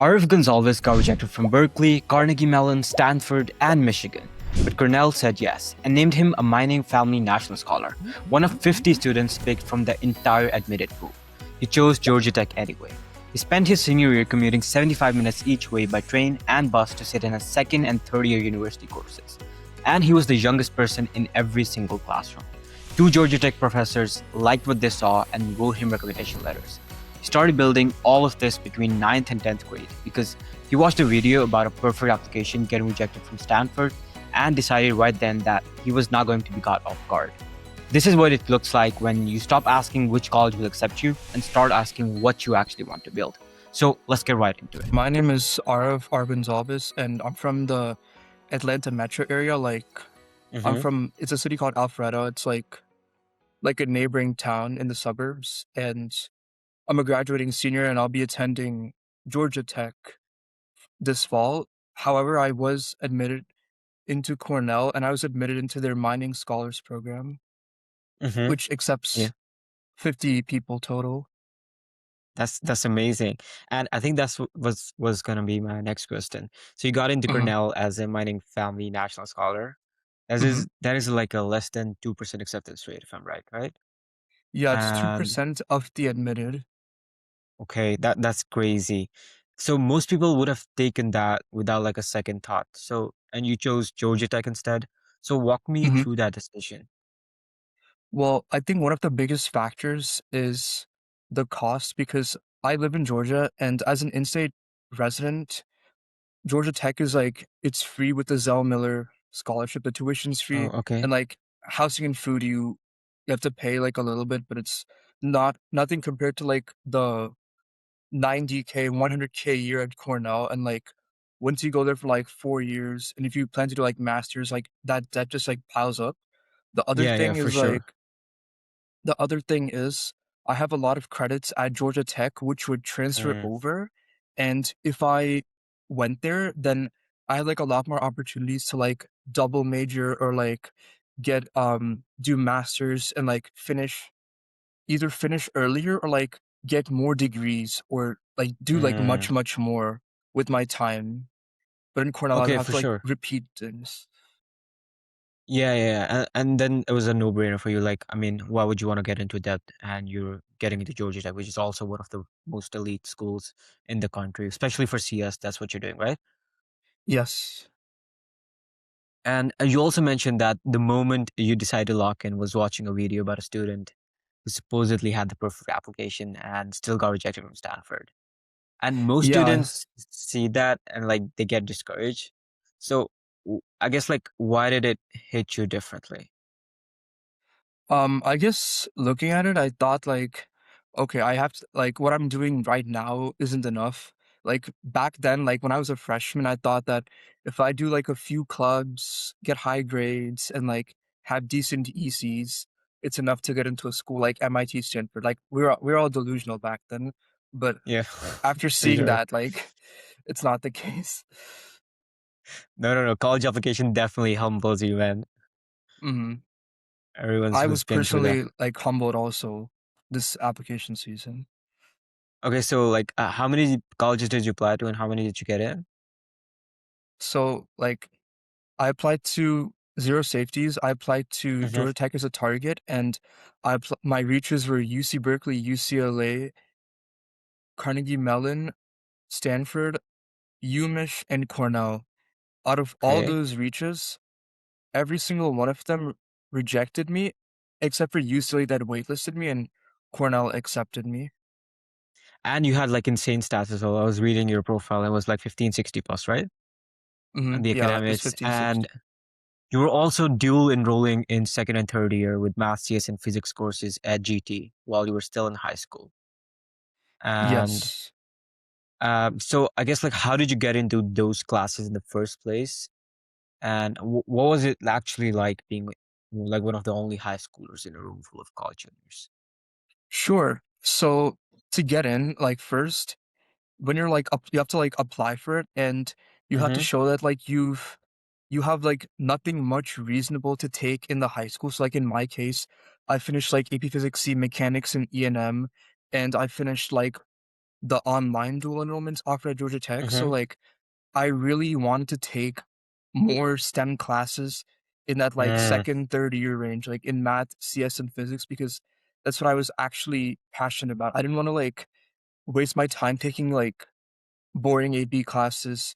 Arif Gonzalez got rejected from Berkeley, Carnegie Mellon, Stanford, and Michigan. But Cornell said yes and named him a Mining Family National Scholar, one of 50 students picked from the entire admitted pool. He chose Georgia Tech anyway. He spent his senior year commuting 75 minutes each way by train and bus to sit in his second and third year university courses. And he was the youngest person in every single classroom. Two Georgia Tech professors liked what they saw and wrote him recommendation letters. He started building all of this between 9th and 10th grade because he watched a video about a perfect application getting rejected from Stanford and decided right then that he was not going to be caught off guard. This is what it looks like when you stop asking which college will accept you and start asking what you actually want to build. So let's get right into it. My name is Arav Arbanzalbis, and I'm from the Atlanta metro area. It's a city called Alpharetta. It's like a neighboring town in the suburbs. And I'm a graduating senior, and I'll be attending Georgia Tech this fall. However, I was admitted into Cornell, and I was admitted into their mining scholars program, Mm-hmm. which accepts Yeah, 50 people total. that's amazing, and I think was gonna be my next question. So you got into Mhm, Cornell as a mining family national scholar. mhm. That is like a less than 2% acceptance rate, if I'm right, right? Yeah, it's And 2% of the admitted. okay, that's crazy. So most people would have taken that without like a second thought. So and you chose Georgia Tech instead. So walk me Mhm. through that decision. Well, I think one of the biggest factors is the cost because I live in Georgia, and as an in-state resident, Georgia Tech is it's free with the Zell Miller scholarship. The tuition's Oh, free, okay. and housing and food you have to pay like a little bit, but it's nothing compared to like the 90K, 100K a year at Cornell. And once you go there for like 4 years, and if you plan to do like masters, like that just like piles up. The other Yeah, yeah, thing for is sure. the other thing is I have a lot of credits at Georgia Tech, which would transfer Mm, over. And if I went there, then I had like a lot more opportunities to like double major or like get do masters and like finish earlier or like get more degrees or like do like mm. much more with my time. But in Cornell, I'd Okay, have for to like sure. repeat things. Yeah, yeah, yeah. And then it was a no-brainer for you. Like, I mean, why would you want to get into that? And you're getting into Georgia Tech, which is also one of the most elite schools in the country, especially for CS. That's what you're doing, right? Yes. And you also mentioned that the moment you decided to lock in was watching a video about a student who supposedly had the perfect application and still got rejected from Stanford. And most Yeah. students see that and like they get discouraged. So I guess like why did it hit you differently? I guess looking at it, I thought okay, I have to, like what I'm doing right now isn't enough. Like back then, like when I was a freshman, I thought that if I do like a few clubs, get high grades, and like have decent ECs, it's enough to get into a school like MIT, Stanford. Like we were all delusional back then, but Yeah, after for seeing sure. that, like it's not the case. No, no, no. College application definitely humbles you, man. hmm Everyone's I who's was been through that. personally like humbled also this application season. Okay, so like, how many colleges did you apply to, and how many did you get in? So I applied to zero safeties. I applied to Hmm. Georgia Tech as a target, and my reaches were UC Berkeley, UCLA, Carnegie Mellon, Stanford, UMich, and Cornell. Out of all Okay, those reaches, every single one of them rejected me, except for UCLA that waitlisted me, and Cornell accepted me. and you had like insane stats as well. I was reading your profile and it was like 1560 plus, right? And the Yeah, it was academics, 15, and 60. you were also dual enrolling in second and third year with math, CS, and physics courses at GT while you were still in high school. And Yes. so I guess like, how did you get into those classes in the first place? And what was it actually like being like one of the only high schoolers in a room full of college juniors? Sure. So to get in, like first, when you're you have to like apply for it, and you have to Mm-hmm. show that you have like nothing much reasonable to take in the high school. So like in my case, I finished like AP Physics C, mechanics, and E&M, and I finished like the online dual enrollments offered at Georgia Tech. So Mm-hmm. like I really wanted to take more STEM classes in that like Mm, second, third year range, like in math, CS, and physics, because that's what I was actually passionate about. I didn't want to like waste my time taking like boring AP classes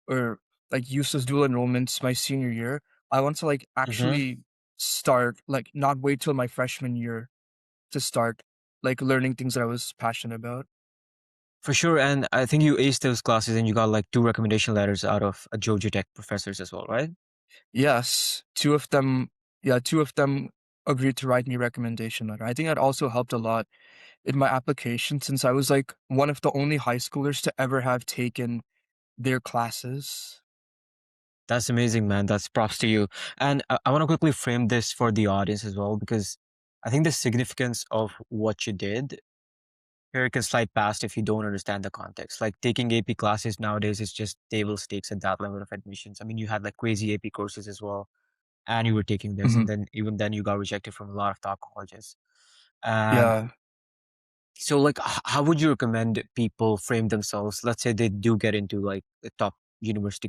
or like useless dual enrollments my senior year. I want to like mm-hmm. actually start, like not wait till my freshman year to start like learning things that I was passionate about. For sure, and I think you aced those classes, and you got like two recommendation letters out of Georgia Tech professors as well, right? Yes, two of them agreed to write me a recommendation letter. I think that also helped a lot in my application since I was like one of the only high schoolers to ever have taken their classes. That's amazing, man. That's props to you. And I want to quickly frame this for the audience as well, because I think the significance of what you did here can slide past if you don't understand the context. Like taking AP classes nowadays is just table stakes at that level of admissions. I mean, you had like crazy AP courses as well, and you were taking this, and Mhm. then even then you got rejected from a lot of top colleges. And Yeah. so, like, how would you recommend people frame themselves? Let's say they do get into like the top university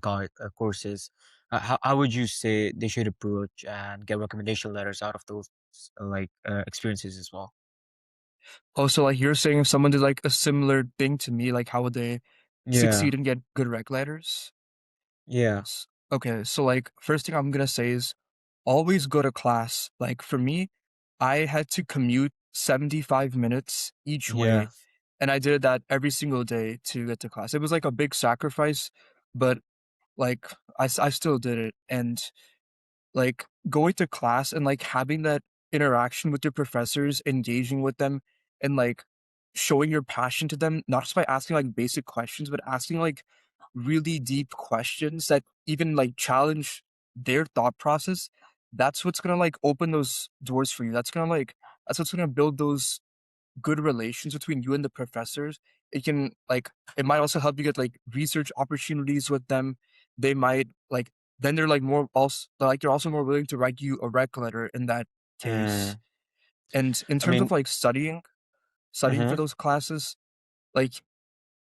courses. How would you say they should approach and get recommendation letters out of those experiences as well? Also, like you're saying, if someone did like a similar thing to me, like how would they Yeah, succeed and get good rec letters? yeah, Okay, so like first thing I'm gonna say is always go to class. Like for me, I had to commute 75 minutes each yeah. way, and I did that every single day to get to class. It was like a big sacrifice, but like I still did it. And like going to class and like having that interaction with your professors, engaging with them, and like showing your passion to them, not just by asking like basic questions, but asking like really deep questions that even like challenge their thought process. That's what's gonna like open those doors for you. That's what's gonna build those good relations between you and the professors. It can like it might also help you get like research opportunities with them. They might like then they're like more also like they're also more willing to write you a rec letter in that case. Mm, And in I terms of mean, like studying for mhm. those classes, like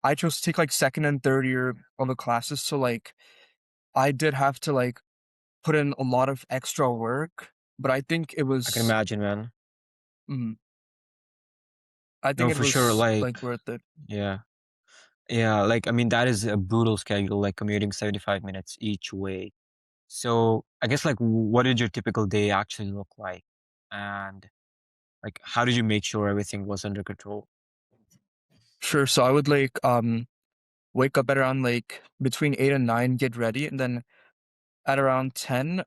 I chose to take like second and third year of the classes. So like I did have to like put in a lot of extra work, but I can imagine, man. mm, I think No, it for sure. was Like, like worth it. yeah, yeah. Like, I mean, that is a brutal schedule. Like commuting 75 minutes each way. So I guess like what did your typical day actually look like? And like how did you make sure everything was under control? Sure. So I would like wake up at around like between 8 and 9, get ready, and then at around 10,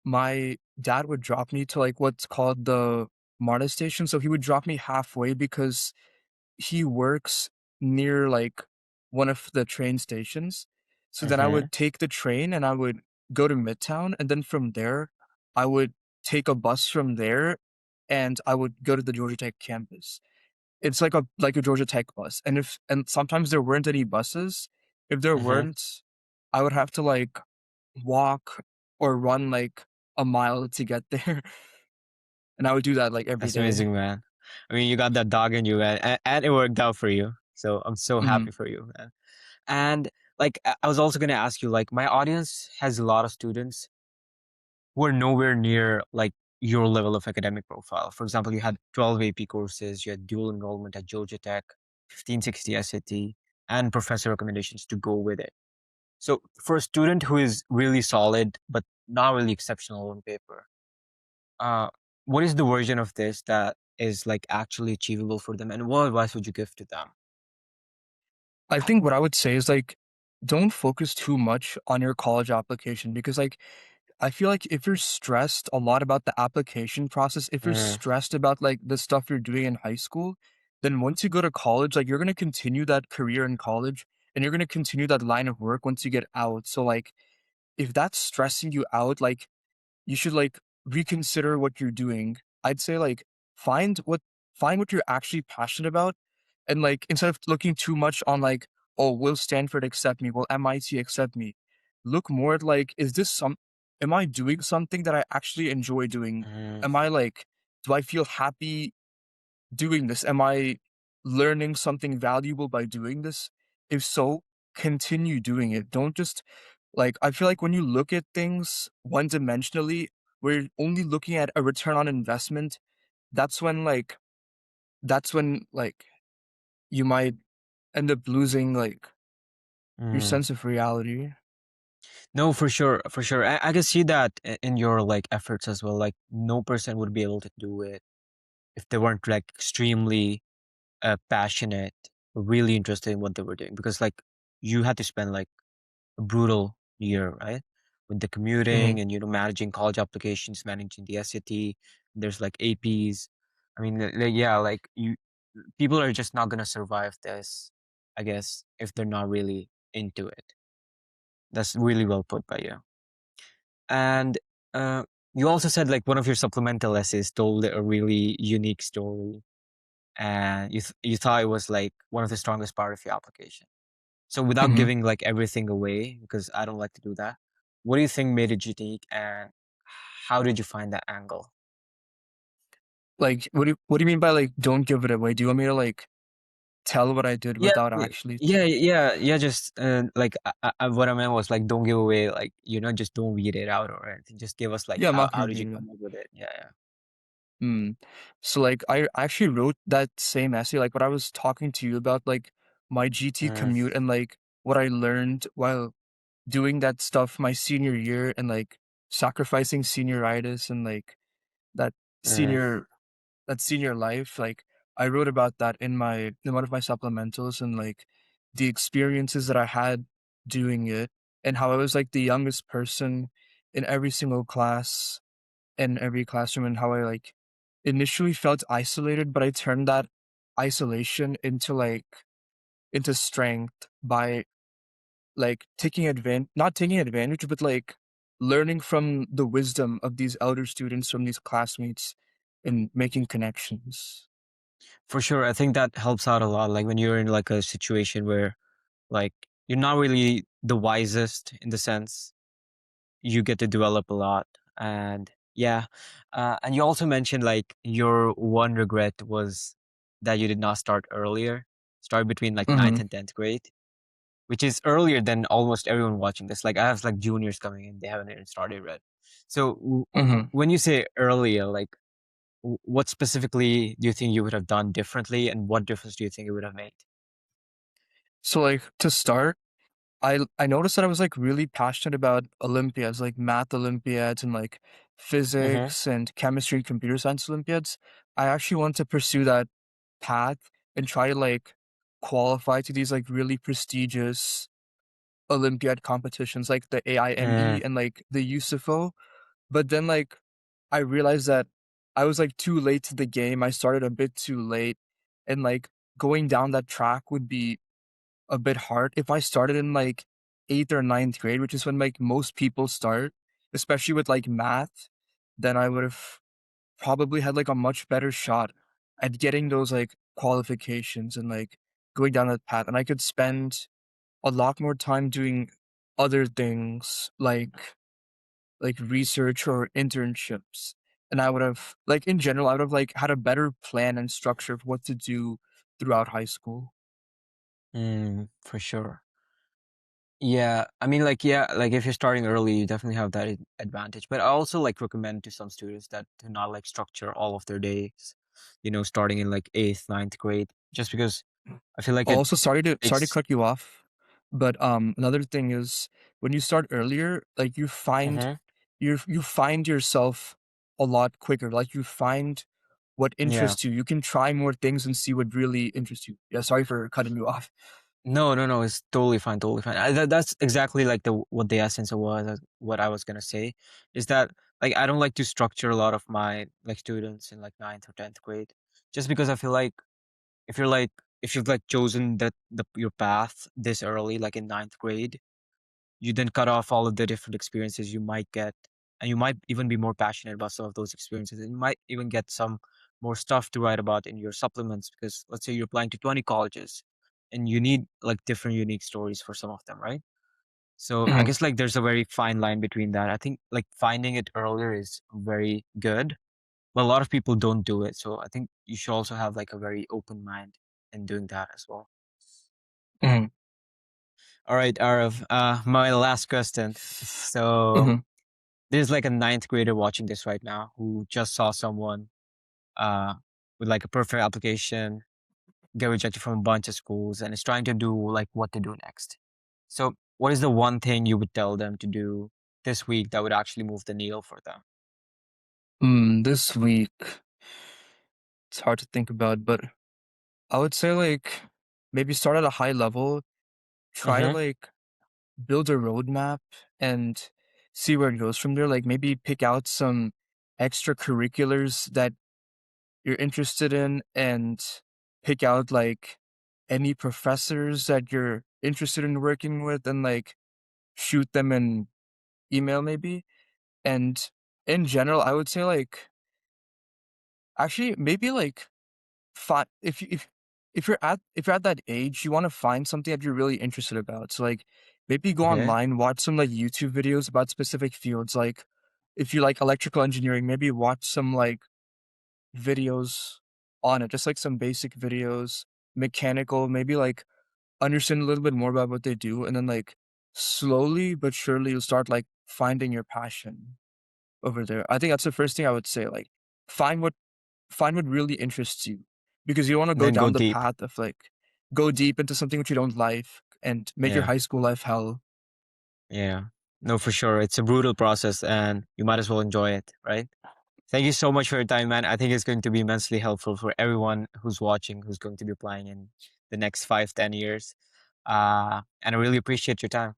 my dad would drop me to like what's called the MARTA station. So he would drop me halfway because he works near like one of the train stations. So then I Mm-hmm. would take the train and I would go to Midtown, and then from there I would take a bus from there and I would go to the Georgia Tech campus. It's like a Georgia Tech bus, and if and sometimes there weren't any buses. If there Mm-hmm. weren't, I would have to, like, walk or run, like, a mile to get there, and I would do that, like, every That's day. amazing, man. I mean, you got that dog in you, man, and it worked out for you. So I'm so Mhm. happy for you, man. And like I was also gonna ask you, like my audience has a lot of students who are nowhere near like your level of academic profile. For example, you had 12 AP courses, you had dual enrollment at Georgia Tech, 1560 SAT, and professor recommendations to go with it. So for a student who is really solid but not really exceptional on paper, uh, what is the version of this that is like actually achievable for them, and what advice would you give to them? I think what I would say is, like, don't focus too much on your college application because, like, I feel like if you're stressed a lot about the application process, if you're Mm, stressed about like the stuff you're doing in high school, then once you go to college, like you're going to continue that career in college and you're going to continue that line of work once you get out. So like if that's stressing you out, like you should like reconsider what you're doing. I'd say like find what find what you're actually passionate about and like instead of looking too much on like, oh, will Stanford accept me? Will MIT accept me? Look more at like, is this some am I doing something that I actually enjoy doing? mm, Am I like do I feel happy doing this? Am I learning something valuable by doing this? If so, continue doing it. Don't just like I feel like when you look at things one dimensionally, we're only looking at a return on investment. That's when like that's when you might end up losing like your Mm. sense of reality. No, for sure, for sure. I can see that in your like efforts as well. Like no person would be able to do it if they weren't like extremely passionate, really interested in what they were doing. Because like you had to spend like a brutal year, right? With the commuting Mhm. and managing college applications, managing the SAT. There's like APs. I mean, yeah, like you people are just not gonna survive this, I guess, if they're not really into it. That's really well put by you. And uh, you also said like one of your supplemental essays told a really unique story, and you thought it was like one of the strongest part of your application. So without Mhm. giving like everything away, because I don't like to do that, what do you think made it unique, and how did you find that angle? Like what do you mean by like don't give it away? Do you want me to like tell what I did Yeah, without actually yeah. Just like what I meant was like don't give away like just don't read it out or anything. Just give us like Yeah, I'm not how gonna did you read it. come up with it? Yeah, yeah. Mm. So like I actually wrote that same essay, like what I was talking to you about, like my GT Mm, commute and like what I learned while doing that stuff my senior year and like sacrificing senioritis and like that mm. senior that senior life. Like I wrote about that in one of my supplementals and like the experiences that I had doing it and how I was like the youngest person in every single class in every classroom and how I like initially felt isolated, but I turned that isolation into strength by like not taking advantage, but like learning from the wisdom of these elder students from these classmates and making connections. For sure, I think that helps out a lot. Like when you're in like a situation where like you're not really the wisest in the sense, you get to develop a lot. And yeah, and you also mentioned like your one regret was that you did not start earlier, start between like ninth Mhm. and 10th grade, which is earlier than almost everyone watching this. Like I have like juniors coming in, they haven't even started yet. So Mhm. when you say earlier, like what specifically do you think you would have done differently, and what difference do you think it would have made? So like to start, I noticed that I was like really passionate about Olympiads, like math Olympiads and like Mm-hmm. physics and chemistry, computer science Olympiads. I actually want to pursue that path and try to like qualify to these like really prestigious Olympiad competitions like the AIME and like the USIFO. But then like I realized that I was like too late to the game. I started a bit too late and like going down that track would be a bit hard. If I started in like 8th or ninth grade, which is when like most people start, especially with like math, then I would have probably had like a much better shot at getting those like qualifications and like going down that path. And I could spend a lot more time doing other things like research or internships. And I would have like in general, I would have like had a better plan and structure of what to do throughout high school. For sure. Yeah, I mean, like, yeah, like if you're starting early, you definitely have that advantage. But I also like recommend to some students that do not like structure all of their days, starting in like eighth, ninth grade, just because I feel like it Also, sorry to takes. cut you off, but another thing is when you start earlier, like Hmm. you find yourself a lot quicker. Like you find what Yeah. interests you. You can try more things and see what really interests you. Yeah, sorry for cutting you off. No, no, no, it's totally fine, totally fine. That's exactly like the what the essence of what I was gonna say is that like I don't like to structure a lot of my like students in like ninth or 10th grade, just because I feel like if you're like if you've like chosen your path this early, like in ninth grade, you then cut off all of the different experiences you might get, and you might even be more passionate about some of those experiences, and you might even get some more stuff to write about in your supplements, because let's say you're applying to 20 colleges and you need like different unique stories for some of them, right? So I Mhm. guess like there's a very fine line between that. I think like finding it earlier is very good, but a lot of people don't do it. So I think you should also have like a very open mind in doing that as well. Mhm. All right, Arav, my last question. So Mhm. there's like a ninth grader watching this right now who just saw someone uh, with like a perfect application get rejected from a bunch of schools and is trying to do like what to do next. So what is the one thing you would tell them to do this week that would actually move the needle for them? This week, it's hard to think about, but I would say like maybe start at a high level, try to Mm-hmm. like build a roadmap and see where it goes from there. Like maybe pick out some extracurriculars that you're interested in and pick out like any professors that you're interested in working with and like shoot them an email maybe. And in general, I would say like actually maybe like if you're at that age, you want to find something that you're really interested about. So like maybe go Okay. online, watch some like YouTube videos about specific fields. Like if you like electrical engineering, maybe watch some like videos on it, just like some basic videos, mechanical, maybe like understand a little bit more about what they do, and then like slowly but surely you'll start like finding your passion over there. I think that's the first thing I would say. Like find what find what really interests you because you want to go Then go down the deep. path of like go deep into something which you don't like and make your Yeah. high school life hell. Yeah. No, for sure. It's a brutal process and you might as well enjoy it, right? Thank you so much for your time, man. I think it's going to be immensely helpful for everyone who's watching, who's going to be applying in the next 5, 10 years. And I really appreciate your time.